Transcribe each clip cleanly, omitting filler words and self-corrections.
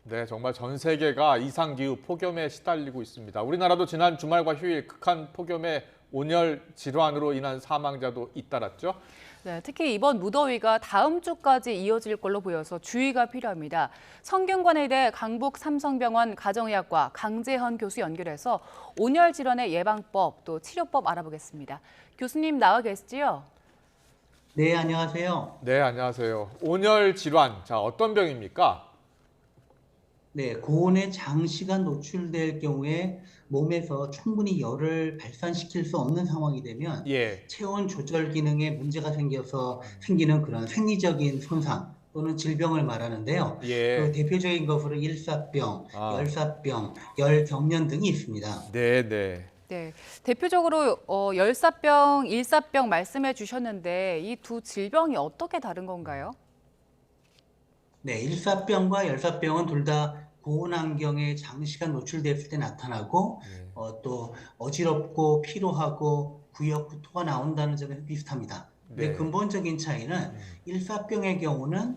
네, 정말 전 세계가 이상기후 폭염에 시달리고 있습니다. 우리나라도 지난 주말과 휴일 극한 폭염에 온열 질환으로 인한 사망자도 잇따랐죠. 네, 특히 이번 무더위가 다음 주까지 이어질 걸로 보여서 주의가 필요합니다. 성균관의대 강북 삼성병원 가정의학과 강재헌 교수 연결해서 온열 질환의 예방법 또 치료법 알아보겠습니다. 교수님 나와 계시지요? 네, 안녕하세요. 네, 안녕하세요. 온열 질환, 자, 어떤 병입니까? 네, 고온에 장시간 노출될 경우에 몸에서 충분히 열을 발산시킬 수 없는 상황이 되면 예. 체온 조절 기능에 문제가 생겨서 생기는 그런 생리적인 손상 또는 질병을 말하는데요. 그 예. 대표적인 것으로 일사병, 아, 열사병, 열경련 등이 있습니다. 네, 네. 네, 대표적으로 열사병, 일사병 말씀해 주셨는데 이 두 질병이 어떻게 다른 건가요? 네, 일사병과 열사병은 둘 다 고온 환경에 장시간 노출됐을 때 나타나고 예. 또 어지럽고 피로하고 구역구토가 나온다는 점에서 비슷합니다. 근데 네. 근본적인 차이는 일사병의 경우는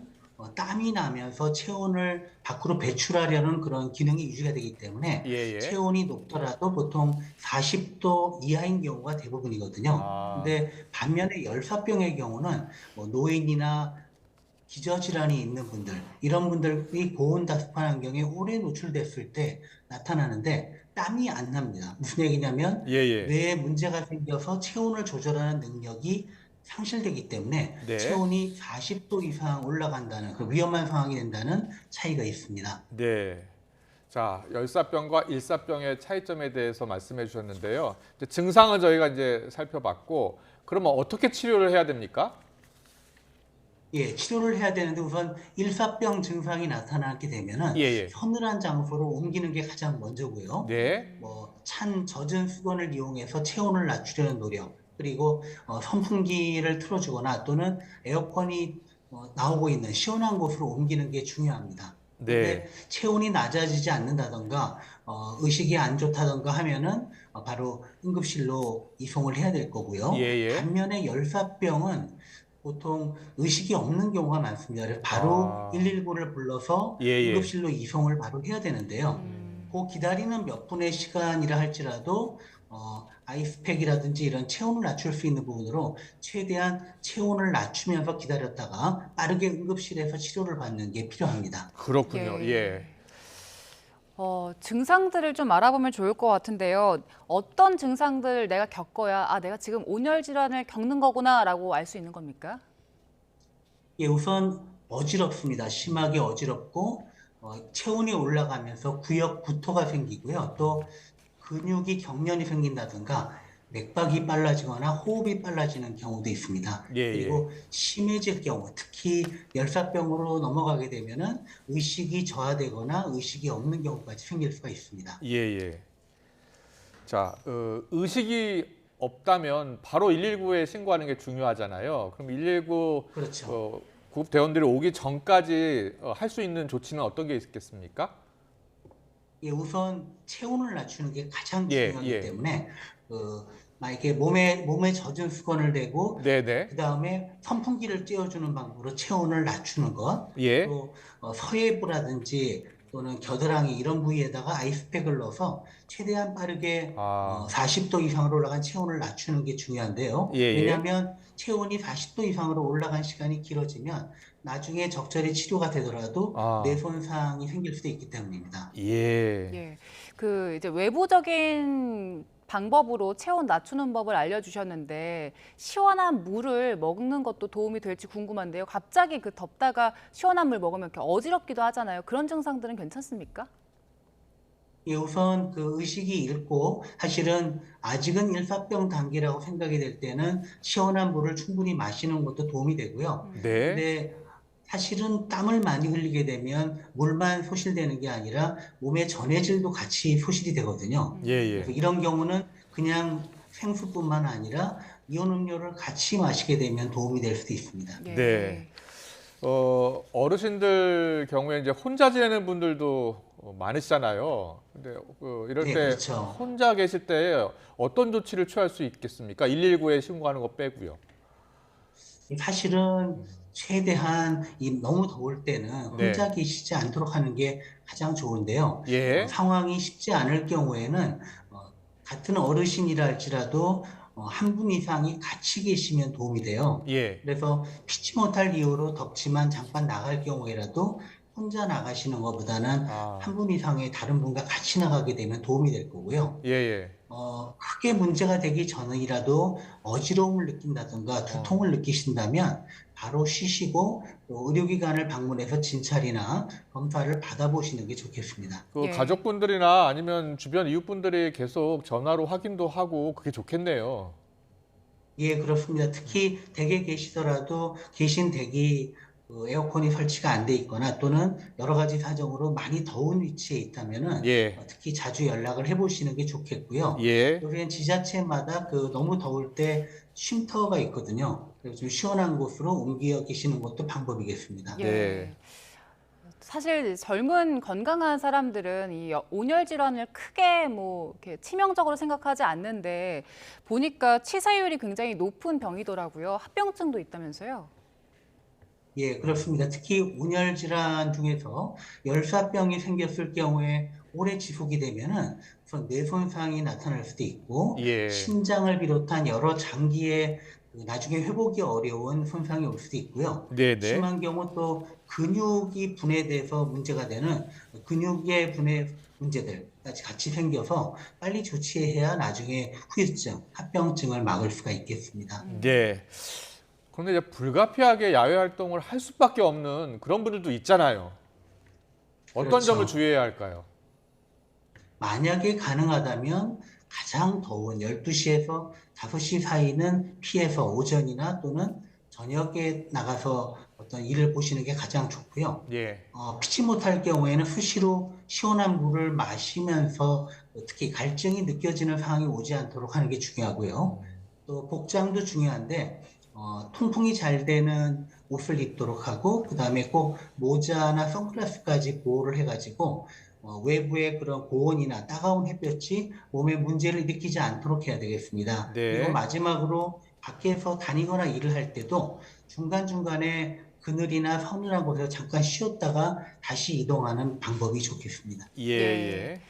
땀이 나면서 체온을 밖으로 배출하려는 그런 기능이 유지가 되기 때문에 예, 예. 체온이 높더라도 보통 40도 이하인 경우가 대부분이거든요. 아, 근데 반면에 열사병의 경우는 뭐 노인이나 기저질환이 있는 분들, 이런 분들이 고온 다습한 환경에 오래 노출됐을 때 나타나는데 땀이 안 납니다. 무슨 얘기냐면 예, 예. 뇌에 문제가 생겨서 체온을 조절하는 능력이 상실되기 때문에 네. 체온이 40도 이상 올라간다는 그 위험한 상황이 된다는 차이가 있습니다. 네. 자, 열사병과 일사병의 차이점에 대해서 말씀해 주셨는데요. 이제 증상은 저희가 이제 살펴봤고, 그러면 어떻게 치료를 해야 됩니까? 예, 치료를 해야 되는데 우선 일사병 증상이 나타나게 되면은 예, 예. 서늘한 장소로 옮기는 게 가장 먼저고요. 네. 뭐 찬 젖은 수건을 이용해서 체온을 낮추려는 노력, 그리고 선풍기를 틀어주거나 또는 에어컨이 나오고 있는 시원한 곳으로 옮기는 게 중요합니다. 근데 네. 체온이 낮아지지 않는다던가 의식이 안 좋다던가 하면은 바로 응급실로 이송을 해야 될 예, 거고요. 예. 반면에 열사병은 보통 의식이 없는 경우가 많습니다. 그래서 바로 아, 119를 불러서 예, 예. 응급실로 이송을 바로 해야 되는데요. 그 기다리는 몇 분의 시간이라 할지라도 아이스팩이라든지 이런 체온을 낮출 수 있는 부분으로 최대한 체온을 낮추면서 기다렸다가 빠르게 응급실에서 치료를 받는 게 필요합니다. 그렇군요. 예. 예. 증상들을 좀 알아보면 좋을 것 같은데요. 어떤 증상들 내가 겪어야 내가 지금 온열 질환을 겪는 거구나라고 알 수 있는 겁니까? 예, 우선 어지럽습니다. 심하게 어지럽고 체온이 올라가면서 구역 구토가 생기고요. 또 근육이 경련이 생긴다든가 맥박이 빨라지거나 호흡이 빨라지는 경우도 있습니다. 예, 예. 그리고 심해질 경우, 특히 열사병으로 넘어가게 되면은 의식이 저하되거나 의식이 없는 경우까지 생길 수가 있습니다. 예, 예. 자, 의식이 없다면 바로 119에 신고하는 게 중요하잖아요. 그럼 119 그렇죠. 구급 대원들이 오기 전까지 할 수 있는 조치는 어떤 게 있겠습니까? 예, 우선 체온을 낮추는 게 가장 예, 중요하기 예. 때문에 만약에 몸에 젖은 수건을 대고 네, 네. 그 다음에 선풍기를 쬐어주는 방법으로 체온을 낮추는 것, 예. 또 서해부라든지 또는 겨드랑이 이런 부위에다가 아이스팩을 넣어서 최대한 빠르게 아, 40도 이상으로 올라간 체온을 낮추는 게 중요한데요. 예, 예. 왜냐하면 체온이 40도 이상으로 올라간 시간이 길어지면 나중에 적절히 치료가 되더라도 뇌 아, 손상이 생길 수도 있기 때문입니다. 예. 예. 그 이제 외부적인 방법으로 체온 낮추는 법을 알려주셨는데 시원한 물을 먹는 것도 도움이 될지 궁금한데요. 갑자기 그 덥다가 시원한 물 먹으면 이렇게 어지럽기도 하잖아요. 그런 증상들은 괜찮습니까? 예, 우선 그 의식이 잃고 사실은 아직은 일사병 단계라고 생각이 될 때는 시원한 물을 충분히 마시는 것도 도움이 되고요. 네. 근데 사실은 땀을 많이 흘리게 되면 물만 소실되는 게 아니라 몸의 전해질도 같이 소실이 되거든요. 예, 그래서 예. 이런 경우는 그냥 생수뿐만 아니라 이온 음료를 같이 마시게 되면 도움이 될 수도 있습니다. 네. 예. 어르신들 경우에 이제 혼자 지내는 분들도 많으시잖아요. 근데 이럴 네, 때 그렇죠. 혼자 계실 때 어떤 조치를 취할 수 있겠습니까? 119에 신고하는 거 빼고요. 사실은 최대한 이 너무 더울 때는 네. 혼자 계시지 않도록 하는 게 가장 좋은데요. 예. 상황이 쉽지 않을 경우에는 같은 어르신이라 할지라도 한 분 이상이 같이 계시면 도움이 돼요. 예. 그래서 피치 못할 이유로 덥지만 잠깐 나갈 경우에라도 혼자 나가시는 것보다는 아. 한 분 이상의 다른 분과 같이 나가게 되면 도움이 될 거고요. 예예. 크게 문제가 되기 전이라도 어지러움을 느낀다든가 어. 두통을 느끼신다면 바로 쉬시고 또 의료기관을 방문해서 진찰이나 검사를 받아보시는 게 좋겠습니다. 그 예. 가족분들이나 아니면 주변 이웃분들이 계속 전화로 확인도 하고 그게 좋겠네요. 예, 그렇습니다. 특히 댁에 계시더라도 계신 댁이 에어컨이 설치가 안 돼 있거나 또는 여러 가지 사정으로 많이 더운 위치에 있다면은 예. 특히 자주 연락을 해보시는 게 좋겠고요. 예. 요새는 지자체마다 너무 더울 때 쉼터가 있거든요. 그래서 좀 시원한 곳으로 옮겨 계시는 것도 방법이겠습니다. 예. 네. 사실 젊은 건강한 사람들은 이 온열 질환을 크게 뭐 이렇게 치명적으로 생각하지 않는데 보니까 치사율이 굉장히 높은 병이더라고요. 합병증도 있다면서요? 예, 그렇습니다. 특히 온열 질환 중에서 열사병이 생겼을 경우에 오래 지속이 되면은 우선 뇌 손상이 나타날 수도 있고 예. 심장을 비롯한 여러 장기에 나중에 회복이 어려운 손상이 올 수도 있고요. 네네. 심한 경우 또 근육이 분해돼서 문제가 되는 근육의 분해 문제들까지 같이 생겨서 빨리 조치해야 나중에 후유증, 합병증을 막을 수가 있겠습니다. 네. 그런데 이제 불가피하게 야외 활동을 할 수밖에 없는 그런 분들도 있잖아요. 어떤 점을 그렇죠. 주의해야 할까요? 만약에 가능하다면 가장 더운 12시에서 5시 사이는 피해서 오전이나 또는 저녁에 나가서 어떤 일을 보시는 게 가장 좋고요. 예. 피치 못할 경우에는 수시로 시원한 물을 마시면서 특히 갈증이 느껴지는 상황이 오지 않도록 하는 게 중요하고요. 또 복장도 중요한데 통풍이 잘 되는 옷을 입도록 하고 그다음에 꼭 모자나 선글라스까지 보호를 해가지고 외부의 그런 고온이나 따가운 햇볕이 몸에 문제를 일으키지 않도록 해야 되겠습니다. 그리고 네. 마지막으로 밖에서 다니거나 일을 할 때도 중간중간에 그늘이나 서늘한 곳에서 잠깐 쉬었다가 다시 이동하는 방법이 좋겠습니다. 예, 네. 예.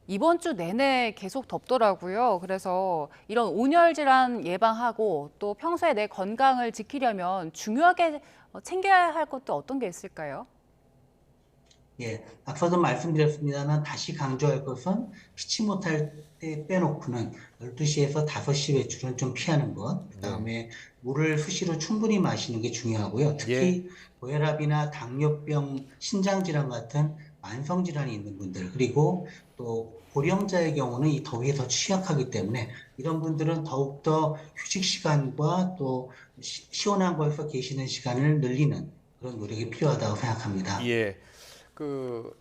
이번 주 내내 계속 덥더라고요. 그래서 이런 온열 질환 예방하고 또 평소에 내 건강을 지키려면 중요하게 챙겨야 할 것도 어떤 게 있을까요? 예, 앞서도 말씀드렸습니다만 다시 강조할 것은 피치 못할 때 빼놓고는 12시에서 5시 외출은 좀 피하는 것, 네. 그다음에 물을 수시로 충분히 마시는 게 중요하고요. 예. 특히 고혈압이나 당뇨병, 신장질환 같은 만성질환이 있는 분들, 그리고 또 고령자의 경우는 이 더위에 더 취약하기 때문에 이런 분들은 더욱더 휴식 시간과 또 시원한 곳에서 계시는 시간을 늘리는 그런 노력이 필요하다고 생각합니다. 예. 그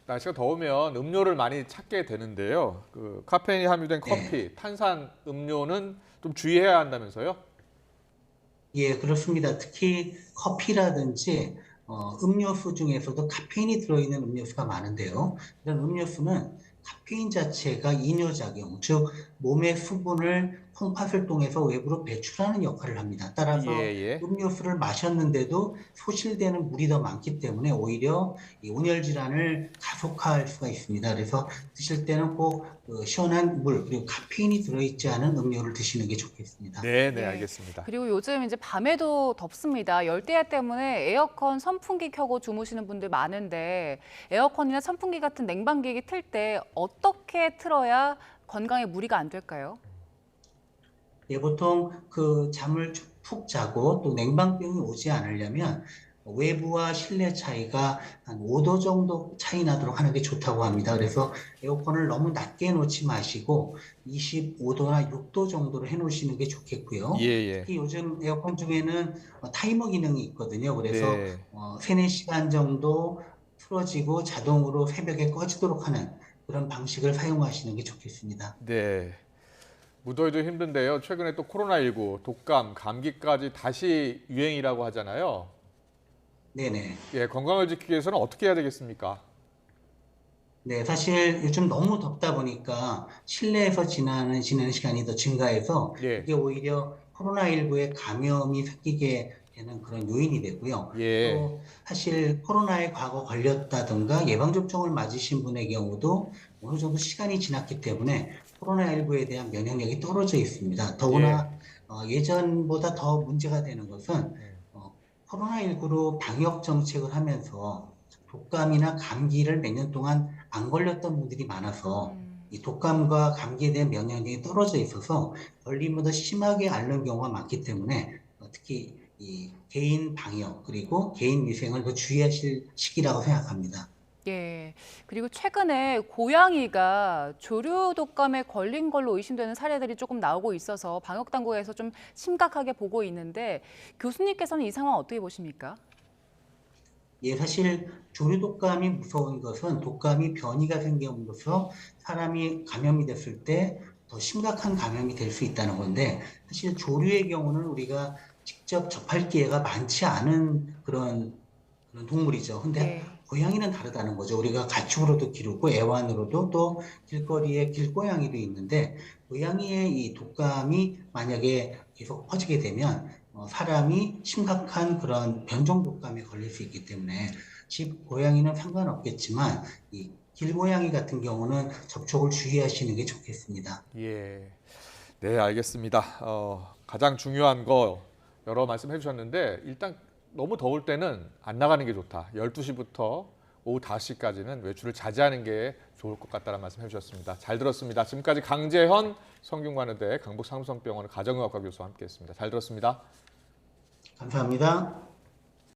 날씨가 더우면 음료를 많이 찾게 되는데요. 그 카페인이 함유된 네. 커피, 탄산 음료는 좀 주의해야 한다면서요? 예, 그렇습니다. 특히 커피라든지 음료수 중에서도 카페인이 들어있는 음료수가 많은데요. 이런 음료수는 카페인 자체가 이뇨작용, 즉 몸의 수분을 콩팥을 통해서 외부로 배출하는 역할을 합니다. 예, 따라서 예. 음료수를 마셨는데도 소실되는 물이 더 많기 때문에 오히려 이 온열 질환을 가속화할 수가 있습니다. 그래서 드실 때는 꼭 시원한 물 그리고 카페인이 들어있지 않은 음료를 드시는 게 좋겠습니다. 네, 네, 예. 알겠습니다. 그리고 요즘 이제 밤에도 덥습니다. 열대야 때문에 에어컨, 선풍기 켜고 주무시는 분들 많은데 에어컨이나 선풍기 같은 냉방기기 틀 때 어떻게 틀어야 건강에 무리가 안 될까요? 예, 보통 그 잠을 푹 자고 또 냉방병이 오지 않으려면 외부와 실내 차이가 한 5도 정도 차이 나도록 하는 게 좋다고 합니다. 그래서 에어컨을 너무 낮게 놓지 마시고 25도나 6도 정도로 해놓으시는 게 예, 좋겠고요. 예. 특히 요즘 에어컨 중에는 타이머 기능이 있거든요. 그래서 네. 3, 4시간 정도 틀어지고 자동으로 새벽에 꺼지도록 하는 그런 방식을 사용하시는 게 좋겠습니다. 네. 무더위도 힘든데요. 최근에 또 코로나19, 독감, 감기까지 다시 유행이라고 하잖아요. 네네. 예, 건강을 지키기 위해서는 어떻게 해야 되겠습니까? 네, 사실 요즘 너무 덥다 보니까 실내에서 지내는 시간이 더 증가해서 예. 이게 오히려 코로나19에 감염이 생기게 되는 그런 요인이 되고요. 예. 또 사실 코로나에 과거 걸렸다든가 예방접종을 맞으신 분의 경우도 어느 정도 시간이 지났기 때문에 코로나19에 대한 면역력이 떨어져 있습니다. 예. 더구나 예전보다 더 문제가 되는 것은 코로나19로 방역 정책을 하면서 독감이나 감기를 몇 년 동안 안 걸렸던 분들이 많아서 이 독감과 감기에 대한 면역력이 떨어져 있어서 걸리면 더 심하게 앓는 경우가 많기 때문에 특히 이 개인 방역 그리고 개인 위생을 더 주의하실 시기라고 생각합니다. 예. 그리고 최근에 고양이가 조류 독감에 걸린 걸로 의심되는 사례들이 조금 나오고 있어서 방역 당국에서 좀 심각하게 보고 있는데 교수님께서는 이 상황 어떻게 보십니까? 예, 사실 조류 독감이 무서운 것은 독감이 변이가 생겨서 사람이 감염이 됐을 때 더 심각한 감염이 될 수 있다는 건데 사실 조류의 경우는 우리가 직접 접할 기회가 많지 않은 그런 동물이죠. 근데 예. 고양이는 다르다는 거죠. 우리가 가축으로도 기르고 애완으로도 또 길거리에 길고양이도 있는데 고양이의 이 독감이 만약에 계속 퍼지게 되면 사람이 심각한 그런 변종 독감에 걸릴 수 있기 때문에 집 고양이는 상관없겠지만 이 길고양이 같은 경우는 접촉을 주의하시는 게 좋겠습니다. 예. 네, 알겠습니다. 가장 중요한 거 여러 말씀해 주셨는데 일단 너무 더울 때는 안 나가는 게 좋다. 12시부터 오후 5시까지는 외출을 자제하는 게 좋을 것 같다는 말씀 해주셨습니다. 잘 들었습니다. 지금까지 강재현 성균관의대 강북삼성병원 가정의학과 교수와 함께했습니다. 잘 들었습니다. 감사합니다.